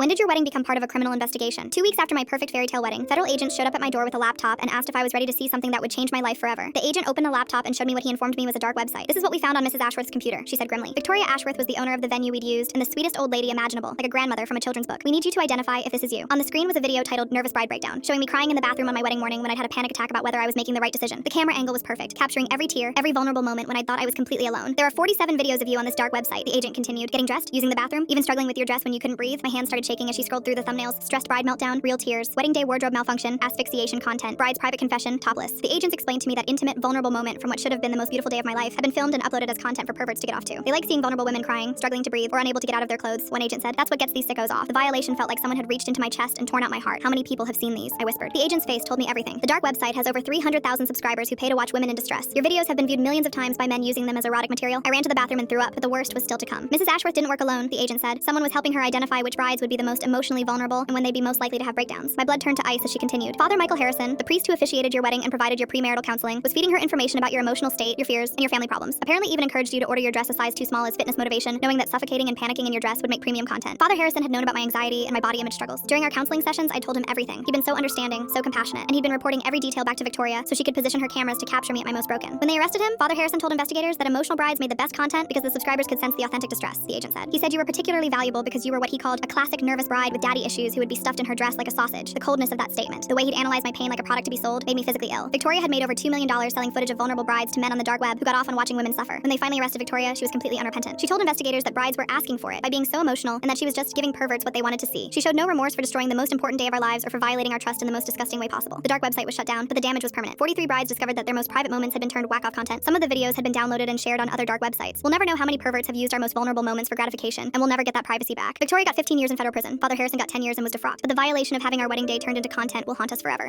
When did your wedding become part of a criminal investigation? 2 weeks after my perfect fairy tale wedding, federal agents showed up at my door with a laptop and asked if I was ready to see something that would change my life forever. The agent opened the laptop and showed me what he informed me was a dark website. This is what we found on Mrs. Ashworth's computer, she said grimly. Victoria Ashworth was the owner of the venue we'd used and the sweetest old lady imaginable, like a grandmother from a children's book. We need you to identify if this is you. On the screen was a video titled Nervous Bride Breakdown, showing me crying in the bathroom on my wedding morning when I'd had a panic attack about whether I was making the right decision. The camera angle was perfect, capturing every tear, every vulnerable moment when I thought I was completely alone. There are 47 videos of you on this dark website, the agent continued. Getting dressed, using the bathroom, even struggling with your dress when you couldn't breathe. My hands started shaking as she scrolled through the thumbnails. Stressed bride meltdown, real tears, wedding day wardrobe malfunction, asphyxiation content, bride's private confession, topless. The agents explained to me that intimate, vulnerable moment from what should have been the most beautiful day of my life had been filmed and uploaded as content for perverts to get off to. They like seeing vulnerable women crying, struggling to breathe, or unable to get out of their clothes, one agent said. That's what gets these sickos off. The violation felt like someone had reached into my chest and torn out my heart. How many people have seen these? I whispered. The agent's face told me everything. The dark website has over 300,000 subscribers who pay to watch women in distress. Your videos have been viewed millions of times by men using them as erotic material. I ran to the bathroom and threw up, but the worst was still to come. Mrs. Ashworth didn't work alone, the agent said. Someone was helping her identify which brides would be the most emotionally vulnerable and when they'd be most likely to have breakdowns. My blood turned to ice as she continued. Father Michael Harrison, the priest who officiated your wedding and provided your premarital counseling, was feeding her information about your emotional state, your fears, and your family problems. Apparently even encouraged you to order your dress a size too small as fitness motivation, knowing that suffocating and panicking in your dress would make premium content. Father Harrison had known about my anxiety and my body image struggles. During our counseling sessions, I told him everything. He'd been so understanding, so compassionate, and he'd been reporting every detail back to Victoria so she could position her cameras to capture me at my most broken. When they arrested him, Father Harrison told investigators that emotional brides made the best content because the subscribers could sense the authentic distress, the agent said. He said you were particularly valuable because you were what he called a classic nervous bride with daddy issues who would be stuffed in her dress like a sausage. The coldness of that statement, the way he'd analyze my pain like a product to be sold, made me physically ill. Victoria had made over $2 million selling footage of vulnerable brides to men on the dark web who got off on watching women suffer. When they finally arrested Victoria, she was completely unrepentant. She told investigators that brides were asking for it by being so emotional and that she was just giving perverts what they wanted to see. She showed no remorse for destroying the most important day of our lives or for violating our trust in the most disgusting way possible. The dark website was shut down, but the damage was permanent. 43 brides discovered that their most private moments had been turned whack-off content. Some of the videos had been downloaded and shared on other dark websites. We'll never know how many perverts have used our most vulnerable moments for gratification, and we'll never get that privacy back. Victoria got 15 years in federal prison. Father Harrison got 10 years and was defrocked. But the violation of having our wedding day turned into content will haunt us forever.